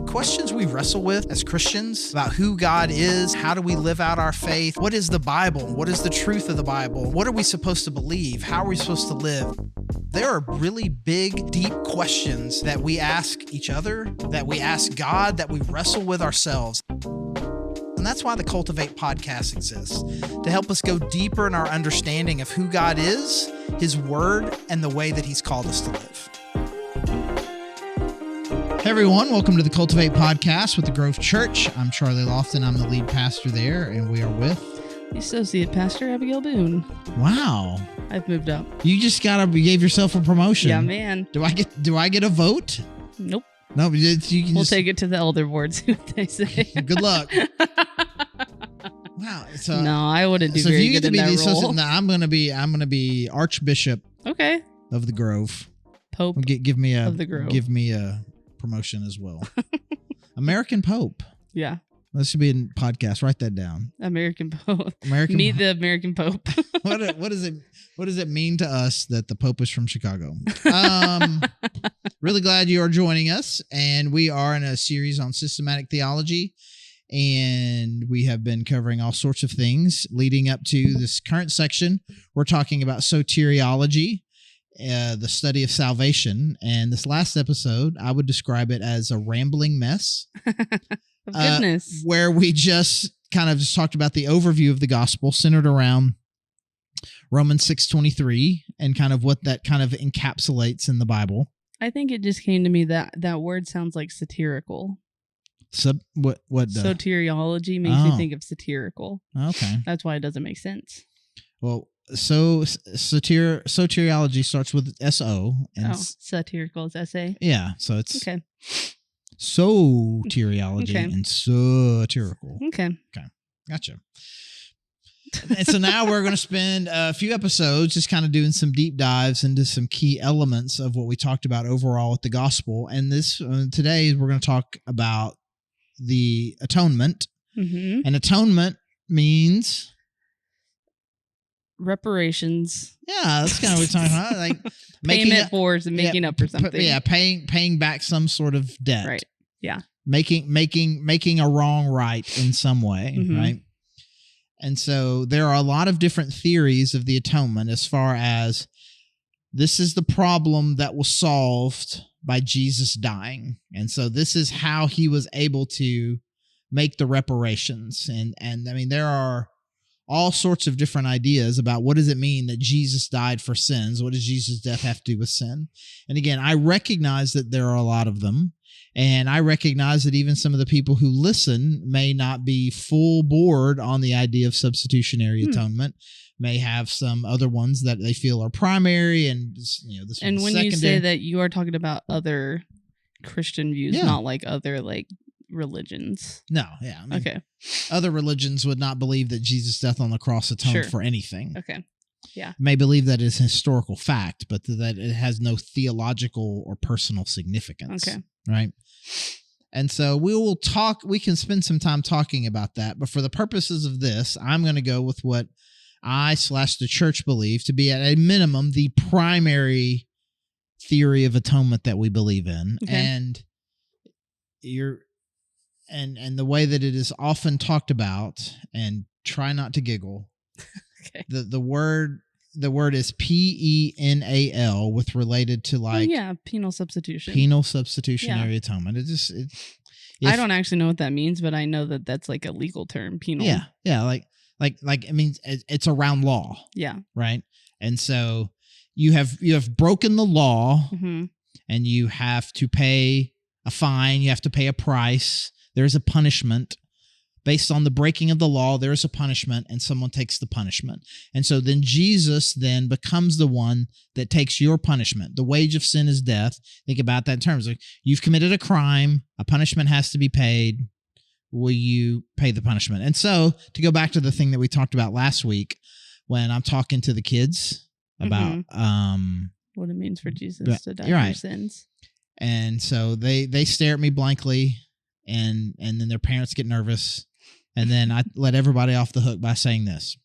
questions we wrestle with as Christians about who God is, how do we live out our faith, what is the Bible, what is the truth of the Bible, what are we supposed to believe, how are we supposed to live. There are really big, deep questions that we ask each other, that we ask God, that we wrestle with ourselves. And that's why the Cultivate Podcast exists, to help us go deeper in our understanding of who God is, His Word, and the way that He's called us to live. Hey everyone, welcome to the Cultivate Podcast with the Grove Church. I'm Charlie Lofton. I'm the lead pastor there, and we are with the Associate Pastor Abigail Boone. Wow. I've moved up. You just you gave yourself a promotion. Yeah, man. Do I get a vote? Nope. No, you can we'll take it to the elder board, see what they say. Good luck. Wow. So, no, I wouldn't do very good in that role. No, I'm gonna be Archbishop. Okay. Of the Grove. Pope. Give me of the Grove. Give me a promotion as well. American Pope. Yeah. That should be a podcast. Write that down. American Pope. Meet the American Pope. What does it mean to us that the Pope is from Chicago? Really glad you are joining us, and we are in a series on systematic theology, and we have been covering all sorts of things leading up to this current section. We're talking about soteriology, the study of salvation, and this last episode, I would describe it as a rambling mess. Of goodness. Where we just talked about the overview of the gospel centered around Romans 6:23 and kind of what that kind of encapsulates in the Bible. I think it just came to me that word sounds like satirical. What soteriology makes me think of satirical. Okay. That's why it doesn't make sense. Well, so soteriology starts with S-O. And satirical is S-A? Yeah, so it's okay. Soteriology and satirical. Okay. Gotcha. And so now we're going to spend a few episodes just kind of doing some deep dives into some key elements of what we talked about overall with the gospel. And today we're going to talk about the atonement. Mm-hmm. And atonement means reparations. Yeah, that's kind of what we're talking about. Like making up for something. Yeah, paying back some sort of debt. Right. Yeah. Making a wrong right in some way, mm-hmm. right? And so there are a lot of different theories of the atonement as far as this is the problem that was solved by Jesus dying. And so this is how he was able to make the reparations. And I mean, there are all sorts of different ideas about what does it mean that Jesus died for sins? What does Jesus' death have to do with sin? And again, I recognize that there are a lot of them. And I recognize that even some of the people who listen may not be full board on the idea of substitutionary atonement, may have some other ones that they feel are primary, and this and when secondary. You say that, you are talking about other Christian views, not like other religions. No, yeah. I mean, okay. Other religions would not believe that Jesus' death on the cross atoned for anything. Okay. Yeah. May believe that it's a historical fact, but that it has no theological or personal significance. Okay. Right? And so we can spend some time talking about that, but for the purposes of this, I'm going to go with what I/the church believe to be at a minimum the primary theory of atonement that we believe in. Okay. And the way that it is often talked about, and try not to giggle. Okay. The word is penal with related to penal substitution. Penal substitutionary atonement. I don't actually know what that means, but I know that that's like a legal term, penal. Yeah, like it means it's around law. Yeah. Right? And so you have broken the law, mm-hmm. and you have to pay a fine, you have to pay a price. There's a punishment. Based on the breaking of the law, there is a punishment, and someone takes the punishment. And so then Jesus then becomes the one that takes your punishment. The wage of sin is death. Think about that in terms of you've committed a crime, a punishment has to be paid. Will you pay the punishment? And so to go back to the thing that we talked about last week, when I'm talking to the kids about what it means for Jesus to die for your sins. And so they stare at me blankly, and then their parents get nervous. And then I let everybody off the hook by saying this.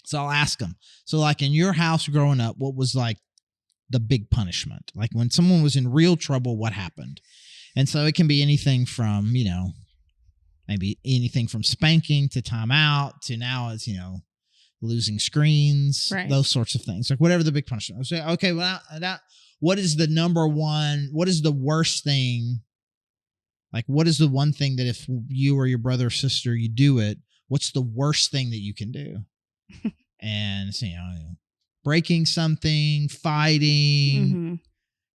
So I'll ask them. So like in your house growing up, what was like the big punishment? Like when someone was in real trouble, what happened? And so it can be anything from, maybe anything from spanking to timeout to now it's, losing screens, those sorts of things. Like whatever the big punishment. I say, okay, well, what is the number one? What is the worst thing? Like, what is the one thing that if you or your brother or sister, you do it, what's the worst thing that you can do? And so, breaking something, fighting,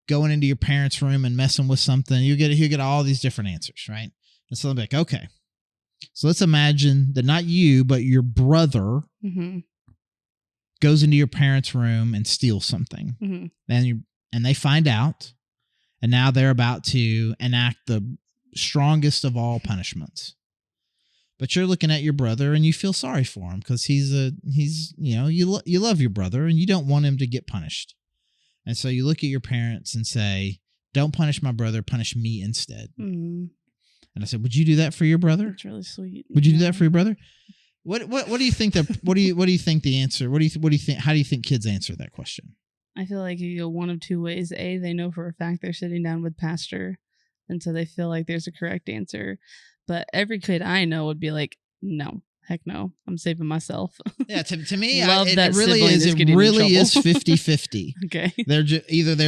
going into your parents' room and messing with something, you get all these different answers, right? And so I'm like, okay, so let's imagine that not you, but your brother goes into your parents' room and steals something, and they find out, and now they're about to enact the strongest of all punishments. But you're looking at your brother and you feel sorry for him because you love your brother and you don't want him to get punished. And so you look at your parents and say, don't punish my brother, punish me instead. And I said, would you do that for your brother? That's really sweet. Would you do that for your brother? What do you think what do you think the answer? What do you think? How do you think kids answer that question? I feel like you go one of two ways. A, they know for a fact they're sitting down with pastor, and so they feel like there's a correct answer. But every kid I know would be like, no, heck no, I'm saving myself. Yeah, to me, it really is 50-50. Okay. They're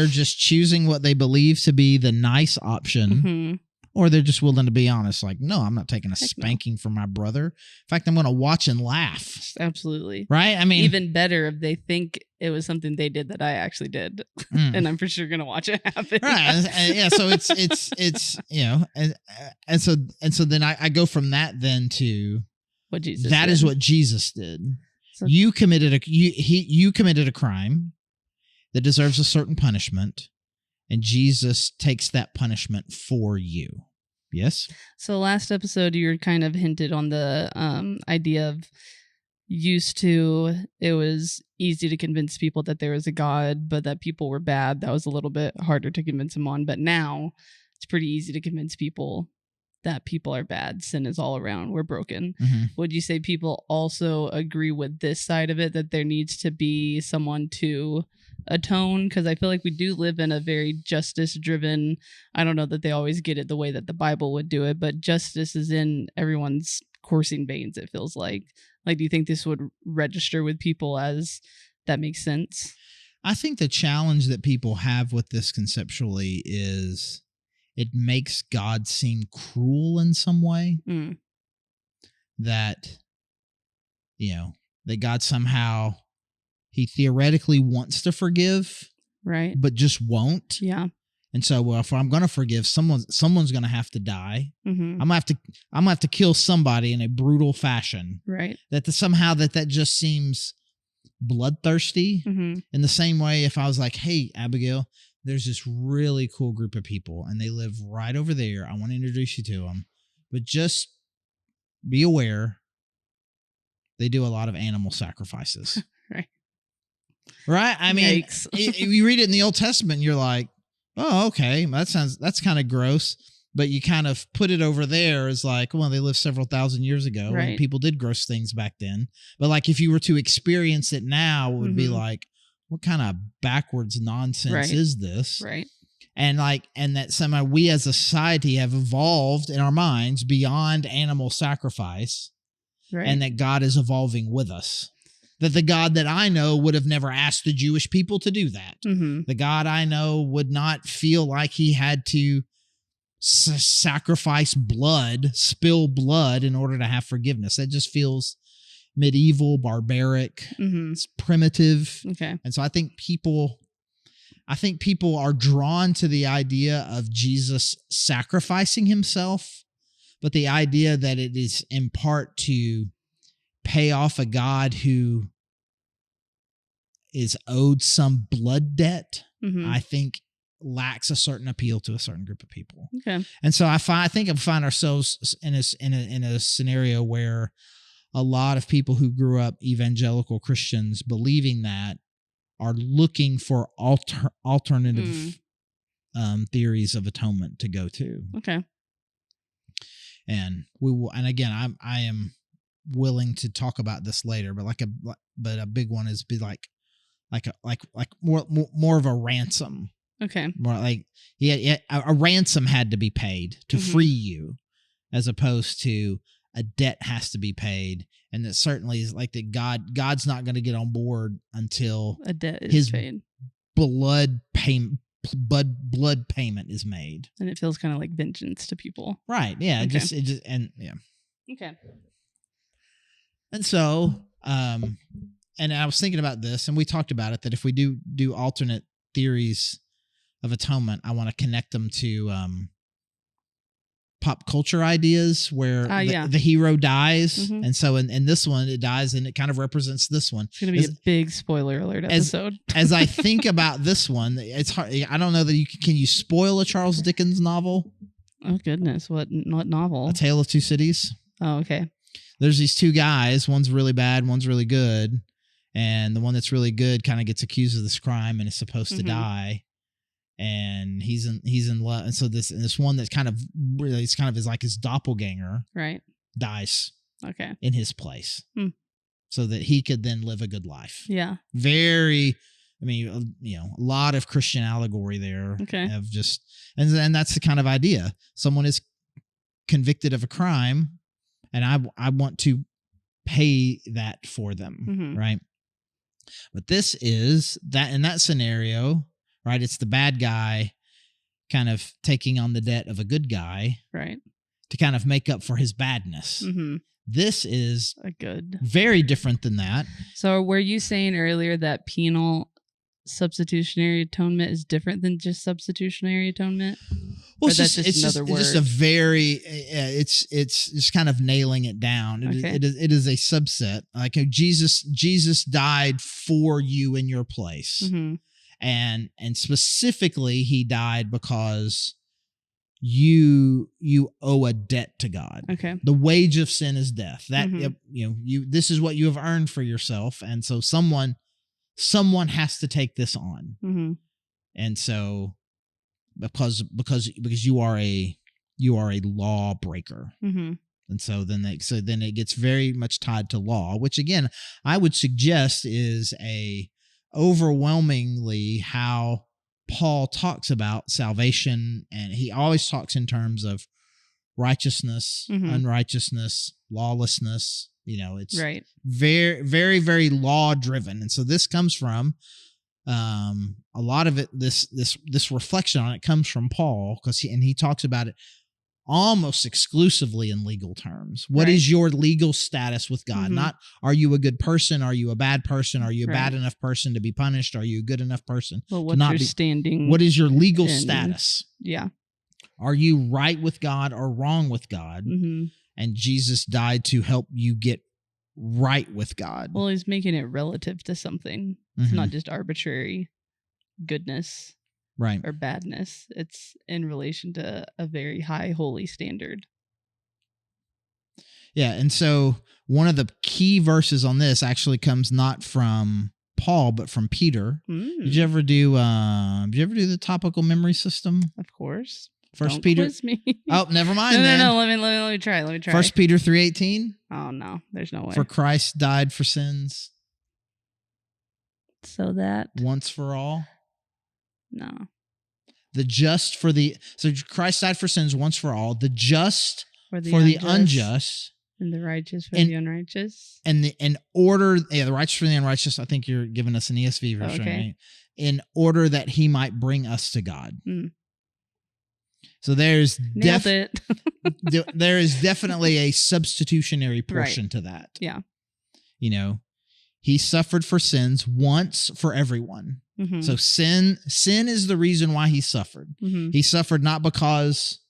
just choosing what they believe to be the nice option, or they're just willing to be honest. Like, no, I'm not taking a spanking from my brother. In fact, I'm going to watch and laugh. Absolutely. Right? I mean, even better if they think it was something they did that I actually did, and I'm for sure going to watch it happen. Right? Yeah. So it's and so then I go from that then to what Jesus. That did. Is what Jesus did. So you committed a crime that deserves a certain punishment. And Jesus takes that punishment for you. Yes? So last episode, you were kind of hinted on the idea of it was easy to convince people that there was a God, but that people were bad. That was a little bit harder to convince them on. But now it's pretty easy to convince people that people are bad. Sin is all around. We're broken. Would you say people also agree with this side of it, that there needs to be someone to atone? Because I feel like we do live in a very justice driven, I don't know that they always get it the way that the Bible would do it, but justice is in everyone's coursing veins, it feels like. Like, do you think this would register with people as that makes sense? I think the challenge that people have with this conceptually is it makes God seem cruel in some way. That God somehow, he theoretically wants to forgive, right? But just won't. Yeah. And so, if I'm going to forgive, someone's going to have to die. I'm gonna have to kill somebody in a brutal fashion, right? That somehow that just seems bloodthirsty. In the same way, if I was like, hey, Abigail, there's this really cool group of people, and they live right over there. I want to introduce you to them, but just be aware they do a lot of animal sacrifices. Right? I mean, you read it in the Old Testament, and you're like, oh, okay, that's kind of gross. But you kind of put it over there as like, well, they lived several thousand years ago, right, and people did gross things back then. But like, if you were to experience it now, it would be like, what kind of backwards nonsense is this? Right. And that somehow we as a society have evolved in our minds beyond animal sacrifice, right, and that God is evolving with us. That the God that I know would have never asked the Jewish people to do that. The God I know would not feel like he had to sacrifice blood, spill blood in order to have forgiveness. That just feels medieval, barbaric, it's primitive. Okay. And so I think people are drawn to the idea of Jesus sacrificing himself, but the idea that it is in part to pay off a God who is owed some blood debt, I think lacks a certain appeal to a certain group of people. Okay. And so I think I find ourselves in a scenario where a lot of people who grew up evangelical Christians believing that are looking for alternative theories of atonement to go to. Okay. And we will, and again, I am willing to talk about this later, but a big one is be like more of a ransom. Okay. More like a ransom had to be paid to free you, as opposed to a debt has to be paid. And that certainly is like that God's not going to get on board until a debt is his paid. blood payment is made. And it feels kind of like vengeance to people. Right. Yeah. Okay. It just yeah. Okay. And so, and I was thinking about this, and we talked about it, that if we do alternate theories of atonement, I want to connect them to pop culture ideas where the hero dies. And so in this one, it dies, and it kind of represents this one. It's going to be a big spoiler alert episode. As I think about this one, it's hard. I don't know that can you spoil a Charles Dickens novel? Oh, goodness. What novel? A Tale of Two Cities. Oh, okay. There's these two guys. One's really bad, one's really good. And the one that's really good kind of gets accused of this crime and is supposed to die. And he's in love. And so this one that's kind of really, it's kind of is like his doppelganger, right, dies in his place so that he could then live a good life. Yeah. Very, I mean, a lot of Christian allegory there. Okay. Of just, and that's the kind of idea. Someone is convicted of a crime, and I want to pay that for them, right? But this is that in that scenario, right? It's the bad guy kind of taking on the debt of a good guy, right, to kind of make up for his badness. This is very different than that. So were you saying earlier that penal substitutionary atonement is different than just substitutionary atonement? Well, it's just a very, it's just kind of nailing it down. It is a subset. Like Jesus died for you in your place. And specifically, he died because you owe a debt to God. Okay. The wage of sin is death. That this is what you have earned for yourself, and so someone has to take this on. And so because you are a lawbreaker. And so then it gets very much tied to law, which again I would suggest is overwhelmingly how Paul talks about salvation, and he always talks in terms of righteousness, unrighteousness, lawlessness. It's very, very, very law driven, and so this comes from a lot of it. This reflection on it comes from Paul, because he talks about it almost exclusively in legal terms. What is your legal status with God? Not, are you a good person? Are you a bad person? Are you a bad enough person to be punished? Are you a good enough person? Well, what's your standing? What is your legal status? Yeah. Are you right with God or wrong with God? And Jesus died to help you get right with God. Well, he's making it relative to something. It's not just arbitrary goodness. Right. Or badness. It's in relation to a very high holy standard. Yeah, and so one of the key verses on this actually comes not from Paul but from Peter. Did you ever do the topical memory system? Of course. First Don't Peter. Quiz me. Oh, never mind. No. Let me try. First Peter 3:18. Oh no, there's no way. For Christ died for sins. So that once for all. No. So Christ died for sins once for all, the just for the unjust, and the righteous for the unrighteous. And the righteous for the unrighteous. I think you're giving us an ESV version, right? In order that he might bring us to God. So there's there is definitely a substitutionary portion to that. Yeah. He suffered for sins once for everyone. So sin is the reason why he suffered. He suffered not because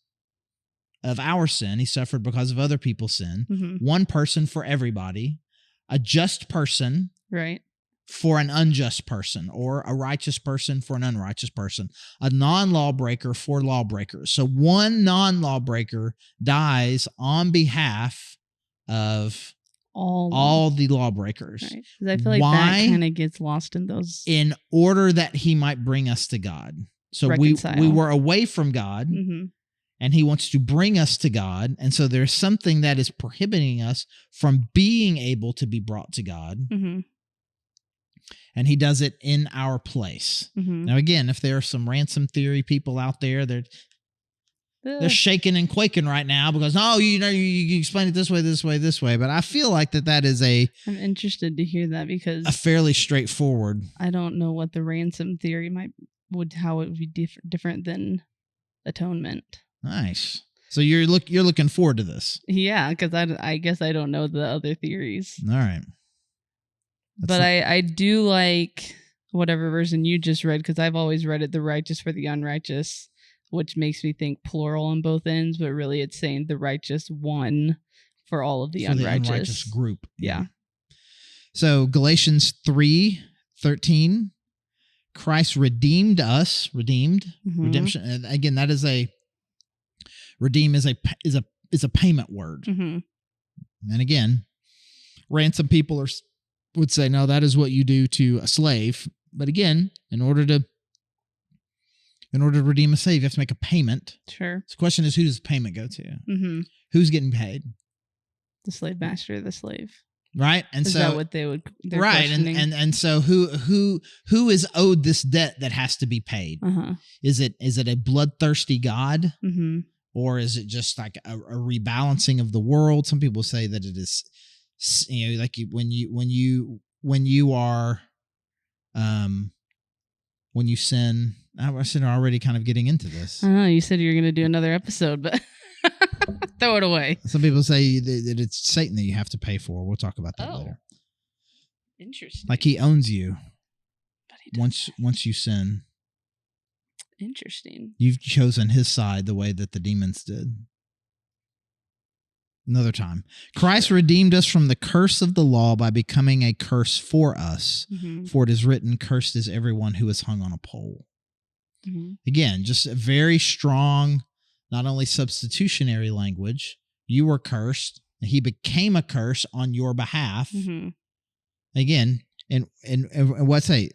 of our sin. He suffered because of other people's sin. One person for everybody, a just person for an unjust person, or a righteous person for an unrighteous person, a non-lawbreaker for lawbreakers. So one non-lawbreaker dies on behalf of all the lawbreakers. Right. Because I feel like that kind of gets lost in those. In order that he might bring us to God. So we were away from God, and he wants to bring us to God. And so there's something that is prohibiting us from being able to be brought to God. And he does it in our place. Mm-hmm. Now, again, if there are some ransom theory people out there, they're shaking and quaking right now because, you explain it this way. But I feel like that is I'm interested to hear that because a fairly straightforward. I don't know what the ransom theory how it would be different than atonement. Nice. So you're looking forward to this. Yeah, because I guess I don't know the other theories. All right. I do like whatever version you just read because I've always read it the righteous for the unrighteous, which makes me think plural on both ends, but really it's saying the righteous one for all of the unrighteous. The unrighteous group. Yeah. So Galatians 3:13, Christ redeemed us. Mm-hmm. Redemption. And again, that is redeem is a payment word. Mm-hmm. And again, ransom people would say, no, that is what you do to a slave. But again, in order to redeem a slave, you have to make a payment. Sure. So the question is, who does the payment go to? Mm-hmm. Who's getting paid? The slave master or the slave. Right. And is that what they're right. And so who is owed this debt that has to be paid? Uh-huh. Is it a bloodthirsty God? Mm-hmm. Or is it just like a rebalancing of the world? Some people say that it is, like when you sin. I said already kind of getting into this. I don't know. You said you were going to do another episode, but throw it away. Some people say that it's Satan that you have to pay for. We'll talk about that later. Interesting. Like he owns you. But he once you sin. Interesting. You've chosen his side the way that the demons did. Another time. Christ redeemed us from the curse of the law by becoming a curse for us. Mm-hmm. For it is written, cursed is everyone who is hung on a pole. Mm-hmm. Again, just a very strong, not only substitutionary language. You were cursed, and he became a curse on your behalf. Mm-hmm. Again, and what's a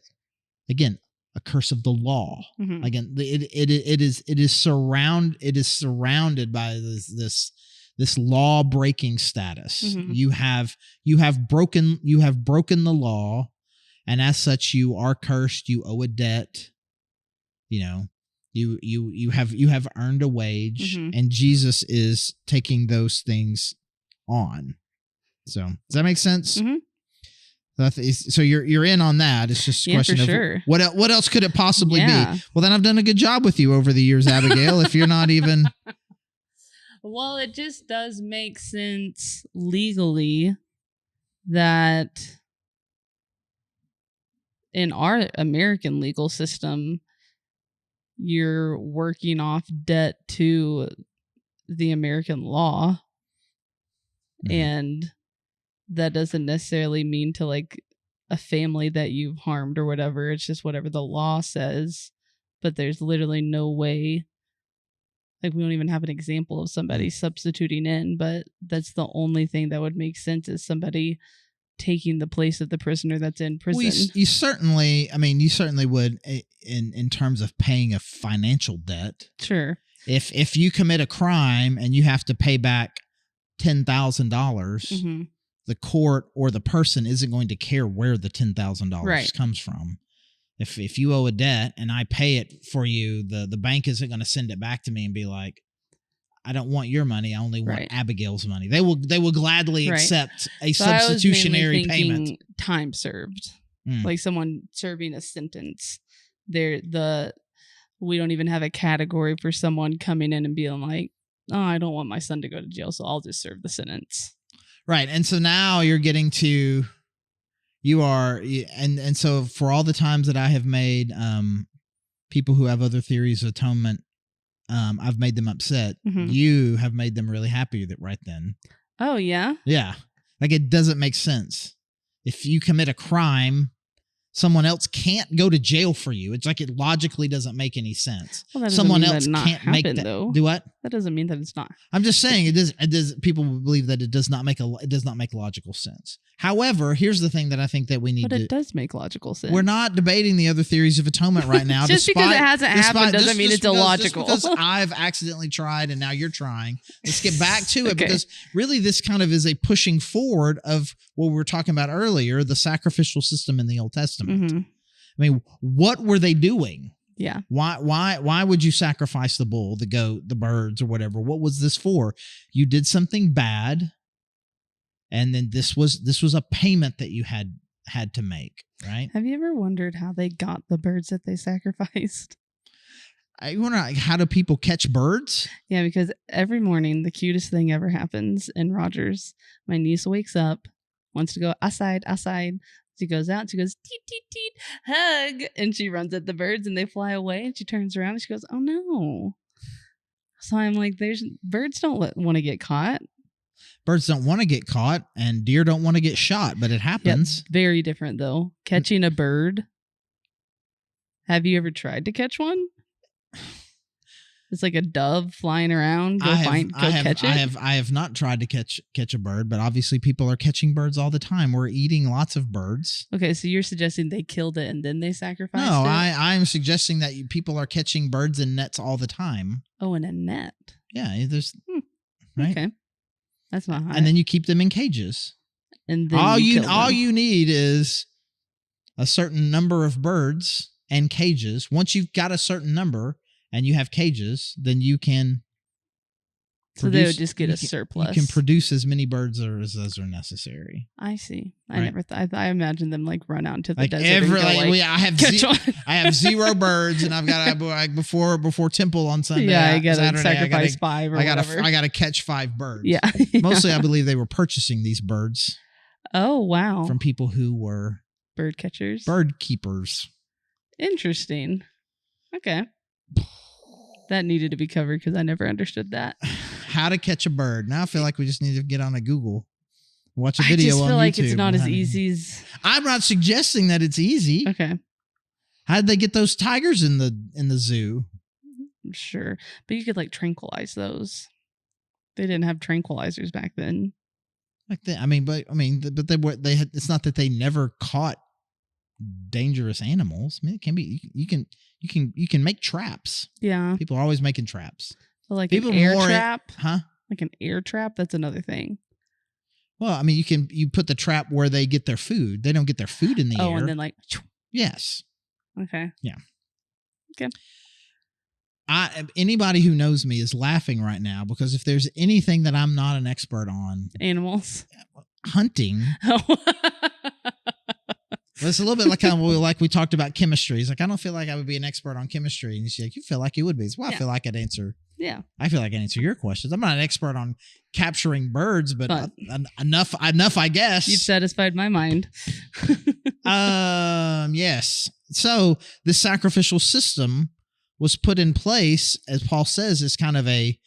curse of the law. Mm-hmm. Again, it is surrounded by this law breaking status. Mm-hmm. You have broken the law, and as such you are cursed. You owe a debt. You have earned a wage, mm-hmm. and Jesus is taking those things on. So does that make sense? Mm-hmm. So you're in on that. It's just a question of sure. what else could it possibly be? Well, then I've done a good job with you over the years, Abigail. If you're not even. Well, it just does make sense legally that in our American legal system, you're working off debt to the American law. Mm-hmm. And that doesn't necessarily mean to like a family that you've harmed or whatever. It's just whatever the law says. But there's literally no way. Like, we don't even have an example of somebody substituting in, but that's the only thing that would make sense is somebody taking the place of the prisoner that's in prison. Well, you certainly would in terms of paying a financial debt. Sure. If you commit a crime and you have to pay back $10,000, mm-hmm. the court or the person isn't going to care where the $10,000 comes from. If you owe a debt and I pay it for you, the bank isn't going to send it back to me and be like, I don't want your money. I only want Abigail's money. They will gladly accept a substitutionary payment. Time served, like someone serving a sentence. We don't even have a category for someone coming in and being like, oh, I don't want my son to go to jail, so I'll just serve the sentence. Right, and so now you're getting to. And so for all the times that I have made people who have other theories of atonement, I've made them upset. Mm-hmm. You have made them really happy right then. Oh, yeah? Yeah. Like, it doesn't make sense. If you commit a crime, someone else can't go to jail for you. It's like it logically doesn't make any sense. Well, that someone else not can't happen, make that. Though. Do what? That doesn't mean that it's not. I'm just saying it does. People believe that it does not make logical sense. However, here's the thing that I think that we need But it does make logical sense. We're not debating the other theories of atonement right now. Just because it hasn't happened doesn't mean it's illogical. Just because I've accidentally tried and now you're trying. Let's get back to it because really this kind of is a pushing forward of what we were talking about earlier, the sacrificial system in the Old Testament. Mm-hmm. I mean, what were they doing? Yeah. Why would you sacrifice the bull, the goat, the birds, or whatever? What was this for? You did something bad, and then this was a payment that you had to make, right? Have you ever wondered how they got the birds that they sacrificed? I wonder, how do people catch birds? Yeah, because every morning the cutest thing ever happens in Rogers. My niece wakes up, wants to go outside. She goes out, she goes, teet, teet, teet, hug. And she runs at the birds and they fly away. And she turns around and she goes, oh no. So I'm like, birds don't want to get caught. Birds don't want to get caught and deer don't want to get shot, but it happens. Yep, very different though. Catching a bird. Have you ever tried to catch one? It's like a dove flying around. Go catch it. I have not tried to catch a bird, but obviously people are catching birds all the time. We're eating lots of birds. Okay, so you're suggesting they killed it and then they sacrificed it? No, I'm suggesting that people are catching birds in nets all the time. Oh, in a net. Yeah, there's right. Okay, that's not high. And then you keep them in cages. And then all you need is a certain number of birds and cages. Once you've got a certain number and you have cages, then you can So they would just get a surplus. You can produce as many birds as are necessary. I see. Right. I never thought. I imagined them like run out into the like desert. I have 0 birds, and I've got like before temple on Sunday. Yeah, I got to Saturday, sacrifice 5 or whatever. I got to catch 5 birds. Yeah. Mostly, I believe they were purchasing these birds. Oh wow! From people who were bird catchers, bird keepers. Interesting. Okay. That needed to be covered because I never understood that. How to catch a bird. Now I feel like we just need to get on a Google, watch a video on YouTube. I just feel like it's not as easy as... I'm not suggesting that it's easy. Okay. How did they get those tigers in the zoo? Sure. But you could like tranquilize those. They didn't have tranquilizers back then. Like that. But they had, it's not that they never caught dangerous animals. I mean, it can be, you can make traps. Yeah. People are always making traps. So like an air trap? Huh? Like an air trap? That's another thing. Well, I mean, you put the trap where they get their food. They don't get their food in the air. Oh, and then like... Yes. Okay. Yeah. Okay. Anybody who knows me is laughing right now because if there's anything that I'm not an expert on... Animals. Hunting. Oh. It's a little bit like we talked about chemistry. It's like, I don't feel like I would be an expert on chemistry. And she's like, you feel like you would be. Well, I feel like I'd answer. Yeah. I feel like I'd answer your questions. I'm not an expert on capturing birds, but enough, I guess. You've satisfied my mind. Yes. So this sacrificial system was put in place, as Paul says, as kind of a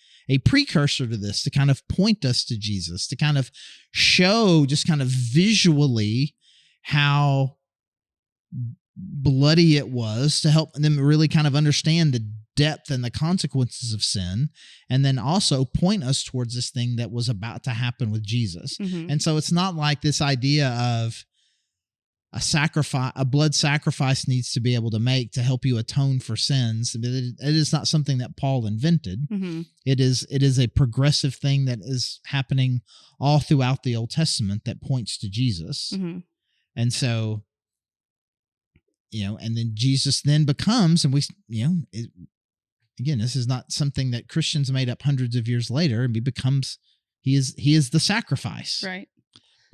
precursor to this, to kind of point us to Jesus, to kind of show just kind of visually how bloody it was, to help them really kind of understand the depth and the consequences of sin, and then also point us towards this thing that was about to happen with Jesus. Mm-hmm. And so it's not like this idea of a blood sacrifice needs to be able to make to help you atone for sins. It is not something that Paul invented. Mm-hmm. It is a progressive thing that is happening all throughout the Old Testament that points to Jesus. Mm-hmm. And so, and then Jesus then becomes, and again, this is not something that Christians made up hundreds of years later, and he is the sacrifice. Right.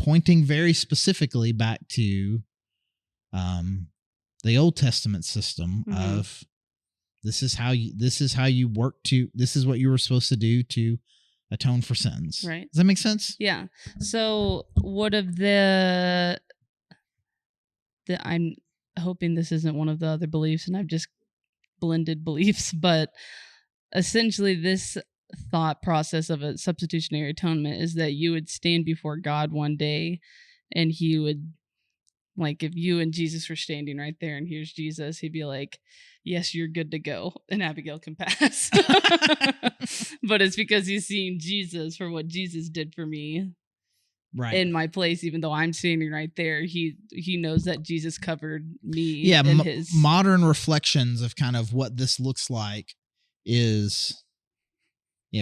Pointing very specifically back to the Old Testament system of this is how you work to, this is what you were supposed to do to atone for sins. Right. Does that make sense? Yeah. So what of I'm hoping this isn't one of the other beliefs and I've just blended beliefs, but essentially this thought process of a substitutionary atonement is that you would stand before God one day and he would Like if you and Jesus were standing right there and here's Jesus, he'd be like, yes, you're good to go. And Abigail can pass. But it's because he's seeing Jesus for what Jesus did for me. Right. In my place, even though I'm standing right there, he knows that Jesus covered me. Yeah, in his modern reflections of kind of what this looks like is,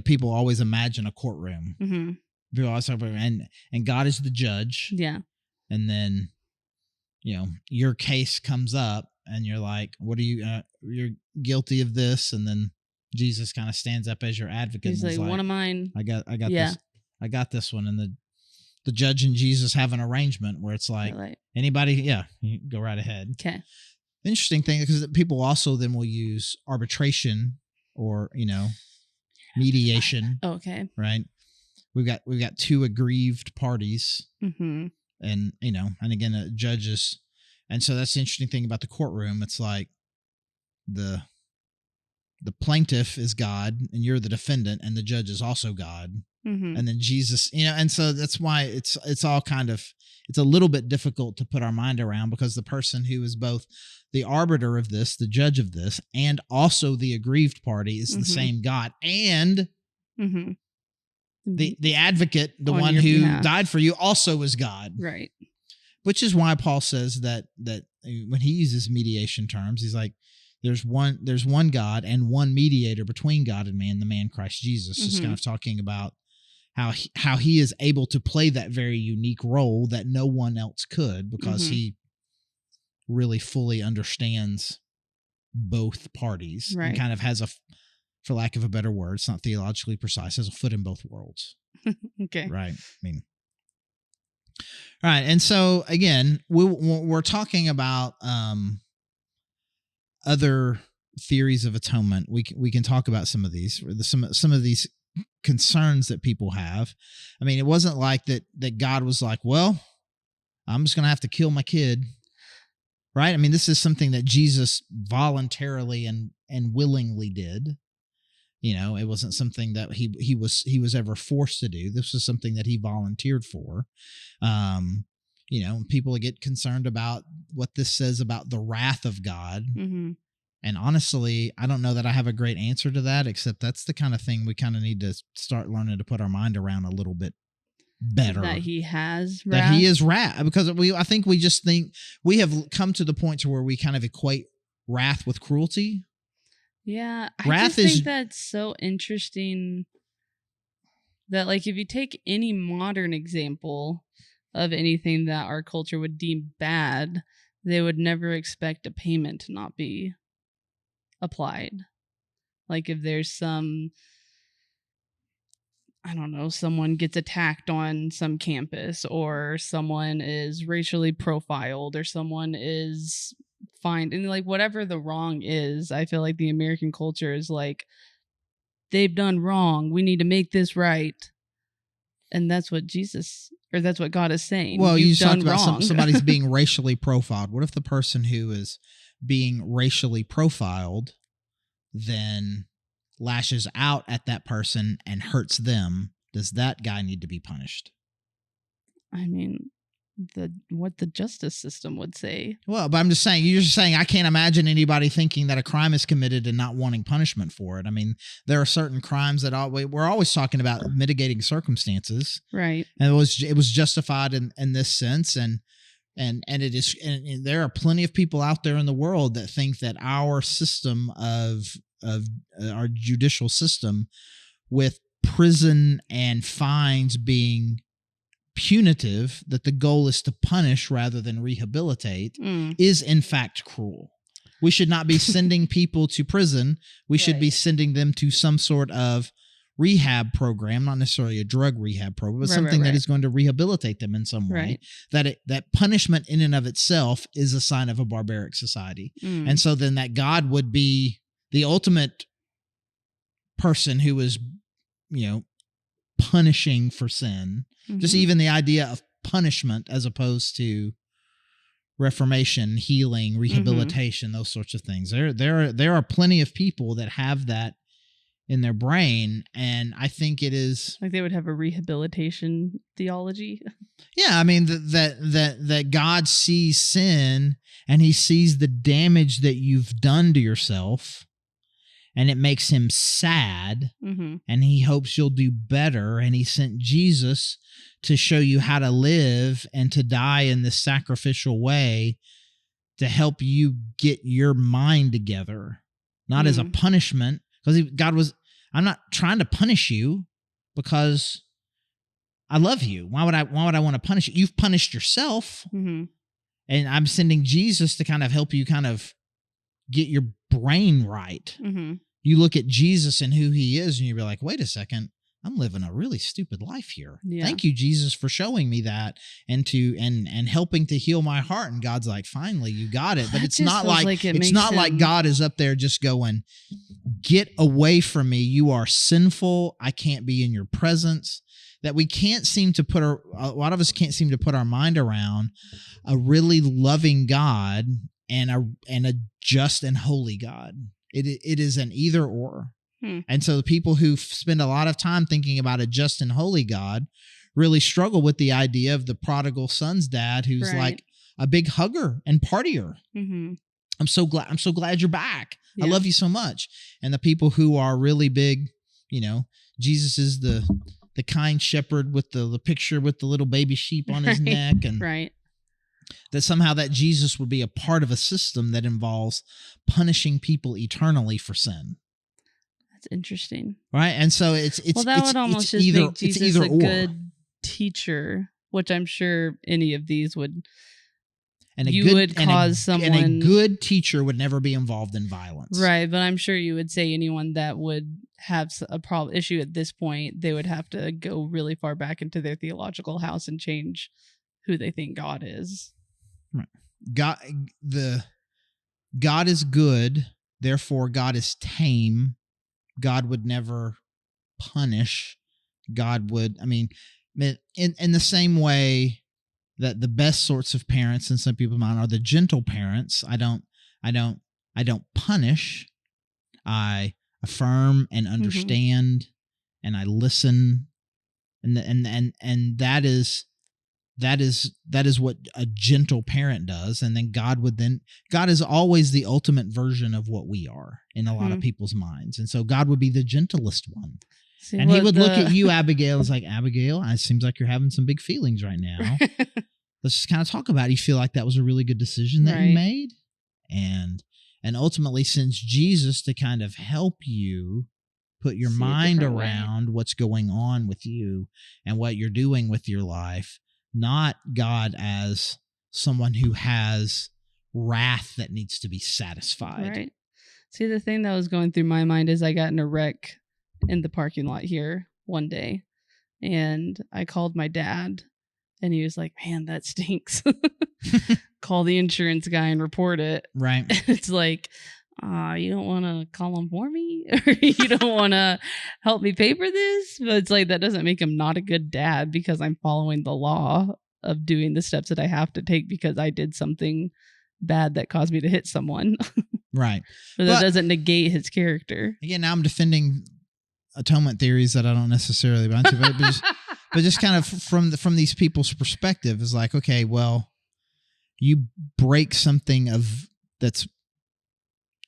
people always imagine a courtroom. Mm-hmm. People always talk about, and God is the judge. Yeah. And then, your case comes up, and you're like, "What are you? You're guilty of this." And then Jesus kind of stands up as your advocate. He's like, "One of mine. I got this. I got this one." And the judge and Jesus have an arrangement where it's like, anybody, you go right ahead. Okay. The interesting thing, because people also then will use arbitration or, mediation. Okay. Right. We've got two aggrieved parties. Mm-hmm. And, and again, judges. And so that's the interesting thing about the courtroom. It's like the plaintiff is God and you're the defendant, and the judge is also God. Mm-hmm. And then Jesus, and so that's why it's all kind of, it's a little bit difficult to put our mind around, because the person who is both the arbiter of this, the judge of this, and also the aggrieved party is the same God. And the advocate, the one who died for you, also is God. Right. Which is why Paul says that when he uses mediation terms, he's like, there's one God and one mediator between God and man, the man Christ Jesus. Just kind of talking about how he is able to play that very unique role that no one else could, because he really fully understands both parties, and kind of has for lack of a better word, it's not theologically precise, has a foot in both worlds. Okay. Right. I mean, all right. And so again, we're talking about other theories of atonement. We can talk about some of these, some of these concerns that people have. I mean, it wasn't like that God was like, well, I'm just going to have to kill my kid. Right. I mean, this is something that Jesus voluntarily and willingly did. It wasn't something that he was ever forced to do. This was something that he volunteered for. People get concerned about what this says about the wrath of God. Mm-hmm. And honestly, I don't know that I have a great answer to that, except that's the kind of thing we kind of need to start learning to put our mind around a little bit better. That he has wrath? That he is wrath. Because I think we just think we have come to the point to where we kind of equate wrath with cruelty. Yeah. I just think that's so interesting that, like, if you take any modern example of anything that our culture would deem bad, they would never expect a payment to not be applied. Like if there's some, I don't know, someone gets attacked on some campus, or someone is racially profiled, or someone is fined, and like whatever the wrong is, I feel like the American culture is like, they've done wrong, we need to make this right. And that's what that's what God is saying. Well, you talked about somebody's being racially profiled. What if the person who is being racially profiled then lashes out at that person and hurts them? Does that guy need to be punished? I mean, what the justice system would say. Well, but I'm just saying, you're just saying I can't imagine anybody thinking that a crime is committed and not wanting punishment for it. I mean, there are certain crimes that we're always talking about mitigating circumstances, right? And it was justified in this sense, and it is, and there are plenty of people out there in the world that think that our system of our judicial system, with prison and fines being punitive, that the goal is to punish rather than rehabilitate, is in fact cruel. We should not be sending people to prison. We should be sending them to some sort of rehab program, not necessarily a drug rehab program, but something that is going to rehabilitate them in some way. Right. That punishment in and of itself is a sign of a barbaric society. And so then that God would be the ultimate person who is, punishing for sin. Just even the idea of punishment as opposed to reformation, healing, rehabilitation, those sorts of things. There are plenty of people that have that in their brain. And I think it is like they would have a rehabilitation theology. Yeah, I mean that God sees sin and he sees the damage that you've done to yourself, and it makes him sad, Mm-hmm. and he hopes you'll do better, and he sent Jesus to show you how to live and to die in this sacrificial way to help you get your mind together, not as a punishment, because I'm not trying to punish you because I love you. Why would I want to punish you? You've punished yourself. Mm-hmm. And I'm sending Jesus to kind of help you kind of get your brain right. Mm-hmm. You look at Jesus and who he is, and you're like, wait a second, I'm living a really stupid life here. Yeah. Thank you, Jesus, for showing me that and helping to heal my heart. And God's like, finally, you got it. But it's not like God is up there just going, get away from me. You are sinful. I can't be in your presence. That we can't seem to a lot of us can't seem to put our mind around a really loving God and a just and holy God. It is an either or. And so the people who spend a lot of time thinking about a just and holy God really struggle with the idea of the prodigal son's dad, who's like a big hugger and partier. Mm-hmm. I'm so glad you're back. Yeah. I love you so much. And the people who are really big, Jesus is the kind shepherd with the picture with the little baby sheep on his neck, and that somehow that Jesus would be a part of a system that involves punishing people eternally for sin. That's interesting. Right? And so it's would almost just either, make Jesus a good teacher, which I'm sure any of these would. And a good teacher would never be involved in violence. Right, but I'm sure you would say anyone that would have a problem issue at this point, they would have to go really far back into their theological house and change who they think God is. Right. God is good, therefore God is tame. God would never punish. God would, in the same way that the best sorts of parents in some people's mind are the gentle parents. I don't punish. I affirm and understand, and I listen, and that is what a gentle parent does. And then God is always the ultimate version of what we are in a lot of people's minds, and so God would be the gentlest one. And he would look at you, Abigail, as like, Abigail, it seems like you're having some big feelings right now. Let's just kind of talk about it. You feel like that was a really good decision that you made? And ultimately sends Jesus to kind of help you put your mind around what's going on with you and what you're doing with your life, not God as someone who has wrath that needs to be satisfied. Right. See, the thing that was going through my mind is I got in a wreck in the parking lot here one day, and I called my dad, and he was like, man, that stinks. Call the insurance guy and report it. Right. It's like, you don't want to call him for me, or you don't want to help me pay for this? But it's like, that doesn't make him not a good dad because I'm following the law of doing the steps that I have to take because I did something bad that caused me to hit someone. Right. But that doesn't negate his character. Again, now I'm defending atonement theories that I don't necessarily buy into, but just kind of from these people's perspective is like, okay, well, you break something that's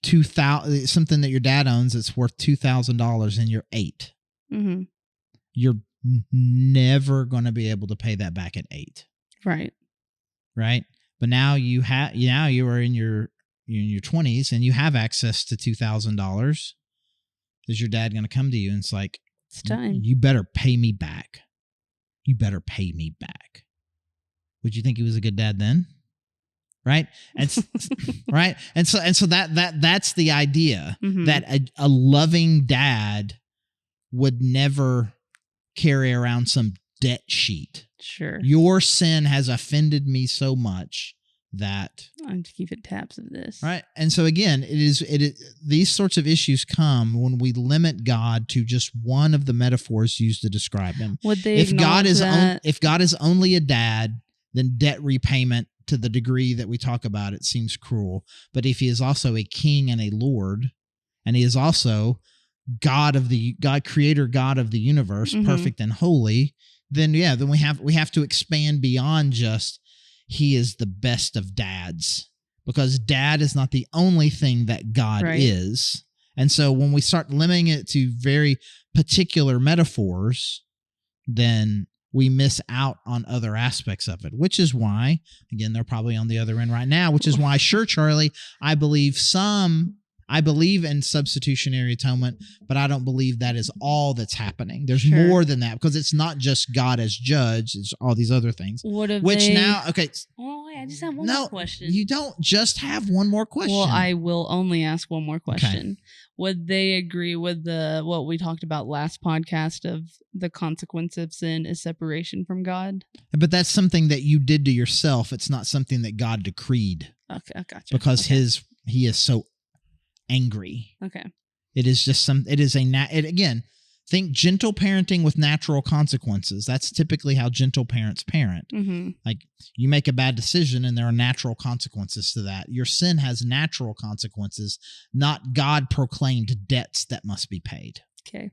$2,000, something that your dad owns that's worth $2,000, and you're 8. Mm-hmm. You're never going to be able to pay that back at 8. Right. Right. But now you are in your 20s and you have access to $2,000. Is your dad going to come to you and it's like, it's time. You better pay me back. You better pay me back. Would you think he was a good dad then? Right. And right. And so that's the idea, that a loving dad would never carry around some debt sheet. Sure. Your sin has offended me so much that I'm keeping tabs of this. Right. And so again, it is these sorts of issues come when we limit God to just one of the metaphors used to describe him. Would they if God is that? If God is only a dad, then debt repayment to the degree that we talk about it seems cruel. But if he is also a king and a lord, and he is also God, creator God of the universe, perfect and holy, then we have to expand beyond just he is the best of dads, because dad is not the only thing that God is. And so when we start limiting it to very particular metaphors, then we miss out on other aspects of it, which is why, again, they're probably on the other end right now, which is why, sure, Charlie, I believe in substitutionary atonement, but I don't believe that is all that's happening. There's more than that, because it's not just God as judge, it's all these other things. I just have one more question. You don't just have one more question. Well, I will only ask one more question. Okay. Would they agree with what we talked about last podcast of the consequence of sin is separation from God? But that's something that you did to yourself. It's not something that God decreed. Okay, I gotcha. Because he is so angry. Okay. It is just again, think gentle parenting with natural consequences. That's typically how gentle parents parent. Mm-hmm. Like, you make a bad decision and there are natural consequences to that. Your sin has natural consequences, not God proclaimed debts that must be paid. Okay.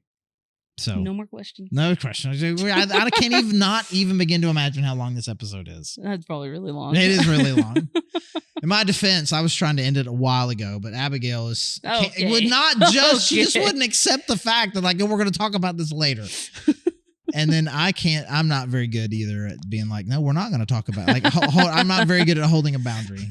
So no more questions. No questions. I can't not even begin to imagine how long this episode is. That's probably really long. It is really long. In my defense, I was trying to end it a while ago, but Abigail would not just, she just wouldn't accept the fact that, like, we're going to talk about this later. And then I'm not very good either at being like, no, we're not going to talk about it. Like, I'm not very good at holding a boundary.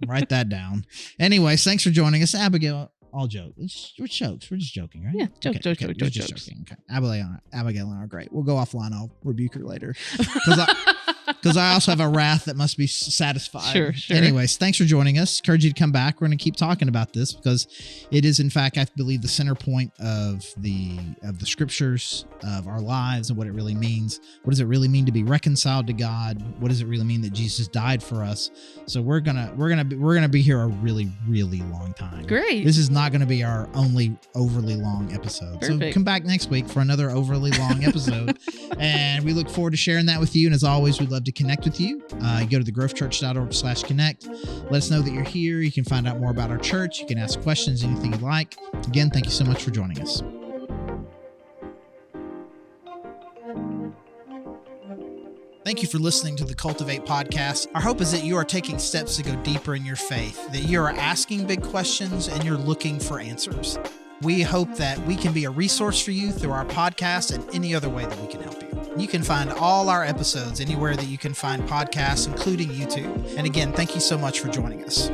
Write that down. Anyways, thanks for joining us, Abigail. All jokes. We're jokes. We're just joking, right? Yeah, jokes. Joking. Okay. Abigail and I are great. We'll go offline. I'll rebuke her later. Because I also have a wrath that must be satisfied. Sure. Anyways, thanks for joining us. Encourage you to come back. We're going to keep talking about this because it is, in fact, I believe, the center point of the scriptures, of our lives, and what it really means. What does it really mean to be reconciled to God? What does it really mean that Jesus died for us? So we're gonna be here a really, really long time. Great. This is not going to be our only overly long episode. Perfect. So come back next week for another overly long episode. And we look forward to sharing that with you. And as always, we'd love to connect with you. You go to thegrovechurch.org/connect. Let us know that you're here. You can find out more about our church. You can ask questions, anything you'd like. Again, thank you so much for joining us. Thank you for listening to the Cultivate Podcast. Our hope is that you are taking steps to go deeper in your faith, that you are asking big questions and you're looking for answers. We hope that we can be a resource for you through our podcast and any other way that we can help you. You can find all our episodes anywhere that you can find podcasts, including YouTube. And again, thank you so much for joining us.